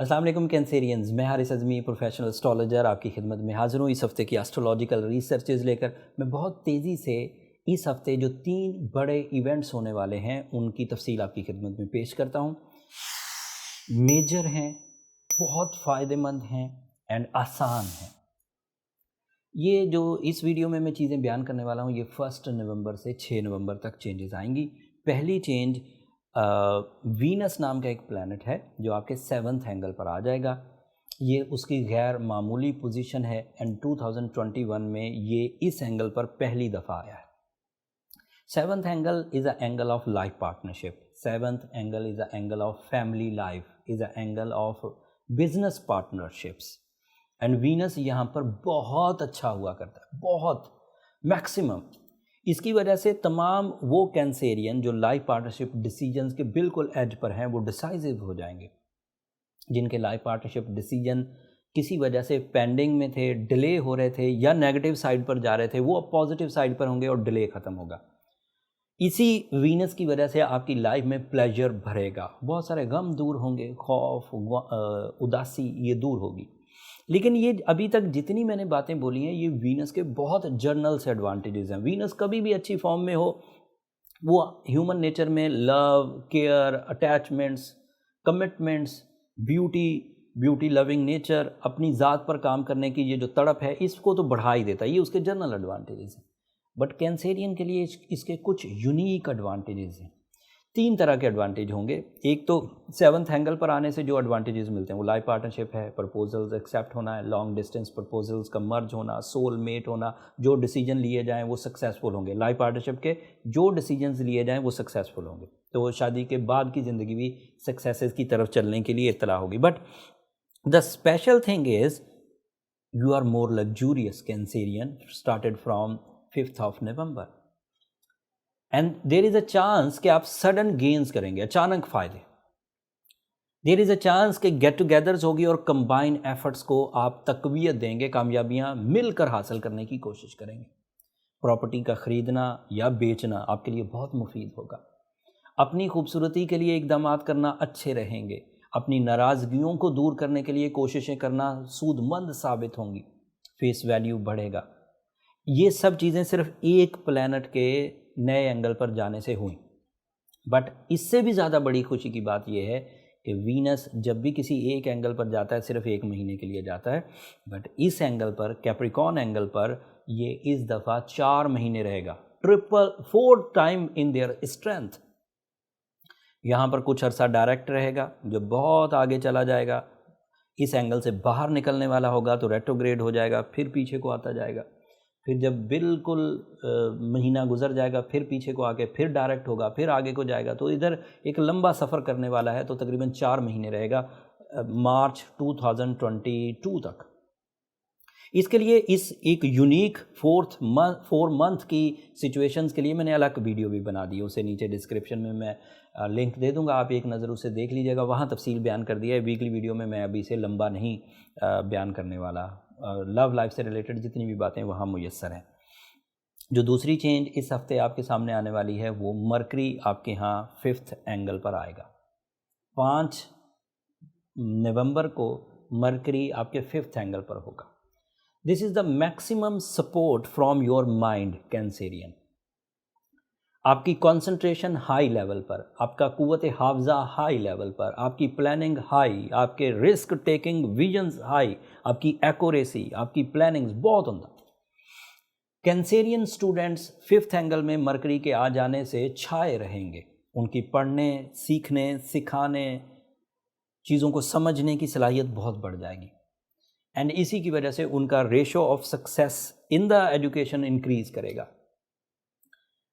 अस्सलाम वालेकुम कैंसेरियंस, मैं हारिस अज़मी प्रोफेशनल एस्ट्रोलॉजर आपकी खिदमत में हाज़िर हूँ इस हफ़्ते की एस्ट्रोलॉजिकल रिसर्चेज़ लेकर। मैं बहुत तेज़ी से इस हफ़्ते जो 3 बड़े इवेंट्स होने वाले हैं उनकी तफसील आपकी खिदमत में पेश करता हूँ। मेजर हैं, बहुत फ़ायदेमंद हैं एंड आसान हैं। ये जो इस वीडियो में मैं चीज़ें बयान करने वाला हूँ, ये 1 नवंबर से 6 नवंबर तक चेंजेस आएंगी। पहली चेंज वीनस नाम का एक प्लैनेट है जो आपके 7th एंगल पर आ जाएगा। ये उसकी गैर मामूली पोजीशन है एंड 2021 में ये इस एंगल पर पहली दफ़ा आया है। 7th angle is a angle of life partnership, 7th angle is a angle of family life, is a angle of business partnerships and Venus यहाँ पर बहुत अच्छा हुआ करता है, बहुत मैक्सिमम। इसकी वजह से तमाम वो कैंसेरियन जो लाइफ पार्टनरशिप डिसीजंस के बिल्कुल एज पर हैं वो डिसाइसिव हो जाएंगे। जिनके लाइफ पार्टनरशिप डिसीजन किसी वजह से पेंडिंग में थे, डिले हो रहे थे या नेगेटिव साइड पर जा रहे थे, वो अब पॉजिटिव साइड पर होंगे और डिले ख़त्म होगा। इसी वीनस की वजह से आपकी लाइफ में प्लेजर भरेगा, बहुत सारे गम दूर होंगे, खौफ, उदासी ये दूर होगी। लेकिन ये अभी तक जितनी मैंने बातें बोली हैं ये वीनस के बहुत जर्नल से एडवांटेजेस हैं। वीनस कभी भी अच्छी फॉर्म में हो, वो ह्यूमन नेचर में love, care, attachments, commitments, beauty loving nature, अपनी ज़ात पर काम करने की ये जो तड़प है इसको तो बढ़ा ही देता है। ये उसके जर्नल एडवांटेजेस हैं। बट कैंसेरियन के लिए इसके कुछ यूनिक एडवांटेजेस हैं। 3 तरह के एडवांटेज होंगे। एक तो 7th एंगल पर आने से जो एडवांटेजेस मिलते हैं वो लाइफ पार्टनरशिप है, प्रपोजल्स एक्सेप्ट होना है, लॉन्ग डिस्टेंस प्रपोजल्स का मर्ज होना, सोल मेट होना, जो डिसीजन लिए जाएं वो सक्सेसफुल होंगे। लाइफ पार्टनरशिप के जो डिसीजंस लिए जाएं वो सक्सेसफुल होंगे, तो वो शादी के बाद की ज़िंदगी भी सक्सेसेस की तरफ चलने के लिए इत्तला होगी। But the special thing is you are more luxurious Cancerian started from 5th November and there is a chance कि आप सडन गेन्स करेंगे, अचानक फ़ायदे। देर इज़ अ चांस कि गेट टुगेदर्स होगी और कंबाइन एफर्ट्स को आप तकवीत देंगे, कामयाबियां मिलकर हासिल करने की कोशिश करेंगे। प्रॉपर्टी का ख़रीदना या बेचना आपके लिए बहुत मुफीद होगा। अपनी खूबसूरती के लिए इक़दामात करना अच्छे रहेंगे। अपनी नाराज़गियों को दूर करने के लिए कोशिशें करना सूदमंद साबित होंगी। फेस वैल्यू बढ़ेगा। ये सब चीज़ें सिर्फ एक प्लैनेट के नए एंगल पर जाने से हुई। बट इससे भी ज़्यादा बड़ी खुशी की बात यह है कि वीनस जब भी किसी एक एंगल पर जाता है सिर्फ 1 महीने के लिए जाता है, बट इस एंगल पर, कैप्रिकॉर्न एंगल पर, ये इस दफ़ा 4 महीने रहेगा, 4 टाइम इन देयर स्ट्रेंथ। यहाँ पर कुछ अरसा डायरेक्ट रहेगा जो बहुत आगे चला जाएगा। इस एंगल से बाहर निकलने वाला होगा तो रेट्रोग्रेड हो जाएगा, फिर पीछे को आता जाएगा। फिर जब बिल्कुल महीना गुजर जाएगा फिर पीछे को आके फिर डायरेक्ट होगा, फिर आगे को जाएगा। तो इधर एक लंबा सफ़र करने वाला है, तो तकरीबन 4 महीने रहेगा, मार्च 2022 तक। इसके लिए इस एक यूनिक 4 मंथ की सिचुएशंस के लिए मैंने अलग वीडियो भी बना दी है, उसे नीचे डिस्क्रिप्शन में मैं लिंक दे दूंगा, आप एक नज़र उसे देख लीजिएगा। वहाँ तफसील बयान कर दिया है। वीकली वीडियो में मैं अभी इसे लंबा नहीं बयान करने वाला। लव लाइफ से रिलेटेड जितनी भी बातें वहाँ मुयस्सर हैं। जो दूसरी चेंज इस हफ्ते आपके सामने आने वाली है वो मरकरी आपके यहाँ 5th एंगल पर आएगा। 5 नवंबर को मरकरी आपके 5th एंगल पर होगा। This is the maximum support from your mind Cancerian. आपकी कंसंट्रेशन हाई लेवल पर, आपका कुव्वत हाफ़ज़ा हाई लेवल पर, आपकी प्लानिंग हाई, आपके रिस्क टेकिंग विजन्स हाई, आपकी एक्यूरेसी, आपकी प्लानिंग्स बहुत होंदा। कैंसेरियन स्टूडेंट्स 5th एंगल में मरकरी के आ जाने से छाए रहेंगे। उनकी पढ़ने, सीखने, सिखाने, चीज़ों को समझने की सलाहियत बहुत बढ़ जाएगी एंड इसी की वजह से उनका ratio of success in the education increase करेगा।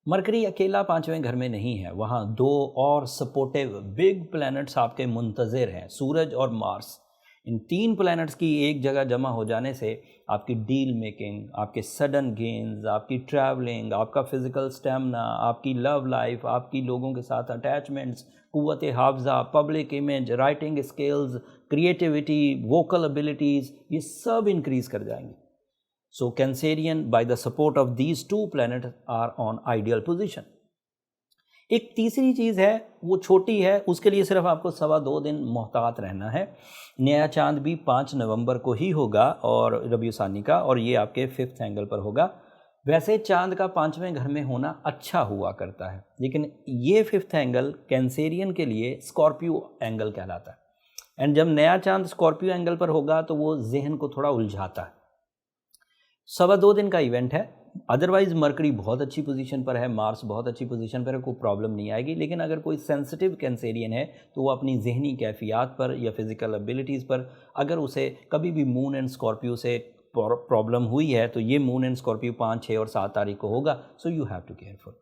मरकरी अकेला 5वें घर में नहीं है, वहाँ 2 और सपोर्टिव बिग प्लैनेट्स आपके मुंतज़िर हैं, सूरज और मार्स। इन 3 प्लैनेट्स की एक जगह जमा हो जाने से आपकी डील मेकिंग, आपके सडन गेन्स, आपकी ट्रैवलिंग, आपका फ़िज़िकल स्टेमिना, आपकी लव लाइफ, आपकी लोगों के साथ अटैचमेंट्स, कुव्वत हाफ़ज़ा, public image, writing skills, creativity, vocal abilities, ये सब इंक्रीज़ कर जाएंगे। So Cancerian, by the support of these 2 planets, are on ideal position. एक तीसरी चीज़ है, वो छोटी है, उसके लिए सिर्फ आपको 2.25 दिन मोहतात रहना है। नया चांद भी 5 नवंबर को ही होगा और रबीउ सानी का, और ये आपके 5th एंगल पर होगा। वैसे चांद का 5वें घर में होना अच्छा हुआ करता है, लेकिन ये 5th एंगल कैंसेरियन के लिए स्कॉर्पियो एंगल कहलाता है। एंड जब नया चांद स्कॉर्पियो एंगल पर होगा तो वो जहन को थोड़ा उलझाता है। 2.25 दिन का इवेंट है। अदरवाइज़ मरकरी बहुत अच्छी पोजीशन पर है, मार्स बहुत अच्छी पोजीशन पर है, कोई प्रॉब्लम नहीं आएगी। लेकिन अगर कोई सेंसिटिव कैंसेरियन है तो वो अपनी जहनी कैफियत पर या फिज़िकल एबिलिटीज़ पर, अगर उसे कभी भी मून एंड स्कॉर्पियो से प्रॉब्लम हुई है तो ये मून एंड स्कॉर्पियो 5, 6 और 7 तारीख को होगा। So you have to careful.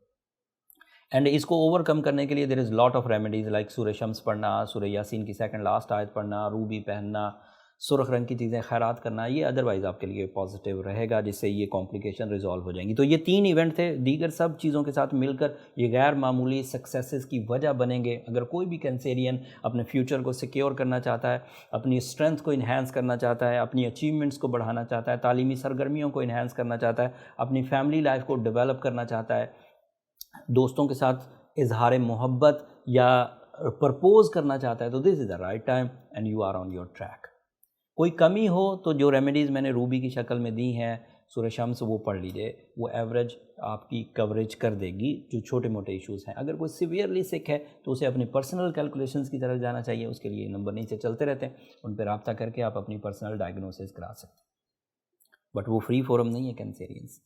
And इसको ओवरकम करने के लिए there is lot of remedies like Surah Shams पढ़ना, सूरह यासीन की 2nd लास्ट आयत पढ़ना, रूबी पहनना, सुर्ख रंग की चीज़ें खैरात करना, ये अदरवाइज़ आपके लिए पॉजिटिव रहेगा, जिससे ये कॉम्प्लिकेशन रिजॉल्व हो जाएंगी। तो ये 3 इवेंट थे, दीगर सब चीज़ों के साथ मिलकर ये गैर मामूली सक्सेसेस की वजह बनेंगे। अगर कोई भी कैंसेरियन अपने फ्यूचर को सिक्योर करना चाहता है, अपनी स्ट्रेंथ को इन्हांस करना चाहता है, अपनी अचीवमेंट्स को बढ़ाना चाहता है, तालीमी सरगर्मियों को इन्हांस करना चाहता है, अपनी फैमिली लाइफ को डेवलप करना चाहता है, दोस्तों के साथ इजहार मोहब्बत या प्रपोज करना चाहता है, तो this is the right time and you are on your track. कोई कमी हो तो जो रेमेडीज़ मैंने रूबी की शक्ल में दी हैं, सूरह शम्स, वो पढ़ लीजिए, वो एवरेज आपकी कवरेज कर देगी जो छोटे मोटे इश्यूज़ हैं। अगर कोई सीवियरली सिक है तो उसे अपनी पर्सनल कैलकुलेशंस की तरफ जाना चाहिए। उसके लिए नंबर नीचे चलते रहते हैं, उन पर रब्ता करके आप अपनी पर्सनल डायग्नोसिस करा सकते हैं। बट वो फ्री फोरम नहीं है कैंसेरियंस।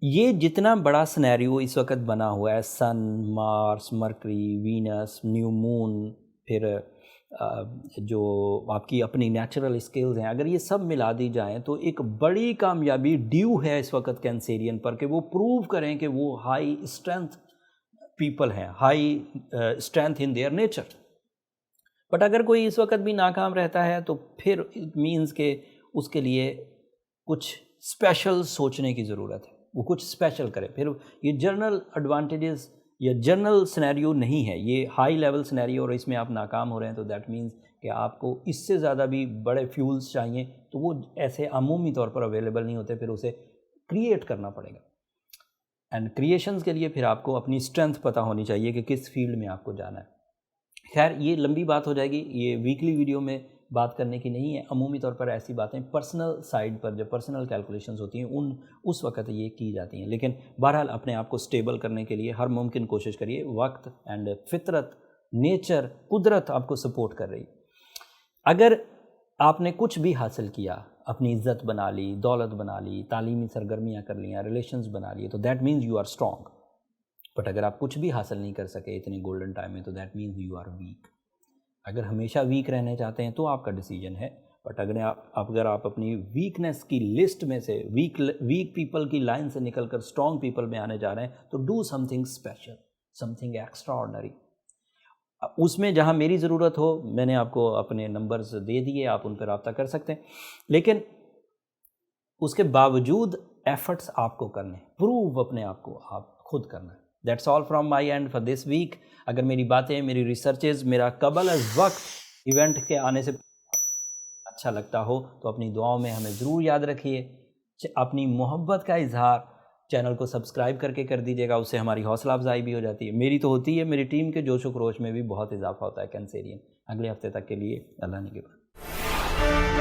ये जितना बड़ा सिनेरियो इस वक्त बना हुआ है, sun, Mars, Mercury, Venus, new moon, फिर जो आपकी अपनी नेचुरल स्किल्स हैं, अगर ये सब मिला दी जाएं तो एक बड़ी कामयाबी ड्यू है इस वक्त कैंसेरियन पर कि वो प्रूव करें कि वो हाई स्ट्रेंथ पीपल हैं, high strength in their nature. But अगर कोई इस वक्त भी नाकाम रहता है तो फिर इट मीन्स के उसके लिए कुछ स्पेशल सोचने की ज़रूरत है, वो कुछ स्पेशल करे। फिर ये जनरल एडवांटेजेस या जनरल सिनेरियो नहीं है, ये हाई लेवल सिनेरियो, और इसमें आप नाकाम हो रहे हैं तो दैट मीन्स कि आपको इससे ज़्यादा भी बड़े फ्यूल्स चाहिए, तो वो ऐसे अमूमी तौर पर अवेलेबल नहीं होते, फिर उसे क्रिएट करना पड़ेगा। एंड क्रिएशंस के लिए फिर आपको अपनी स्ट्रेंथ पता होनी चाहिए कि किस फील्ड में आपको जाना है। खैर ये लंबी बात हो जाएगी, ये वीकली वीडियो में बात करने की नहीं है। अमूमी तौर पर ऐसी बातें पर्सनल साइड पर, जो पर्सनल कैलकुलेशंस होती हैं, उस वक्त ये की जाती हैं। लेकिन बहरहाल अपने आप को स्टेबल करने के लिए हर मुमकिन कोशिश करिए। वक्त एंड फितरत, नेचर, कुदरत आपको सपोर्ट कर रही। अगर आपने कुछ भी हासिल किया, अपनी इज़्ज़त बना ली, दौलत बना ली, तालीमी सरगर्मियाँ कर लियाँ, रिलेशंस बना लिए, तो that means you are strong. But अगर आप कुछ भी हासिल नहीं कर सके इतने गोल्डन टाइम में, तो that means you are weak. अगर हमेशा वीक रहने चाहते हैं तो आपका डिसीजन है। बट अगर आप अपनी वीकनेस की लिस्ट में से, वीक पीपल की लाइन से निकलकर स्ट्रॉन्ग पीपल में आने जा रहे हैं, तो do something special, something extra ordinary. उसमें जहां मेरी ज़रूरत हो, मैंने आपको अपने नंबर्स दे दिए, आप उन पर रब्ता कर सकते हैं। लेकिन उसके बावजूद एफर्ट्स आपको करने, प्रूव अपने आप को आप खुद करना है। That's all from my end for this week. अगर मेरी बातें, मेरी रिसर्चेज, मेरा कबल अज़ वक्त इवेंट के आने से अच्छा लगता हो तो अपनी दुआओं में हमें ज़रूर याद रखिए। अपनी मोहब्बत का इजहार चैनल को सब्सक्राइब करके कर दीजिएगा, उससे हमारी हौसला अफजाई भी हो जाती है। मेरी तो होती है, मेरी टीम के जोश व खरोश में भी बहुत इजाफा होता है कैंसेरियन। अगले हफ्ते तक के लिए अल्लाह ने के बाद।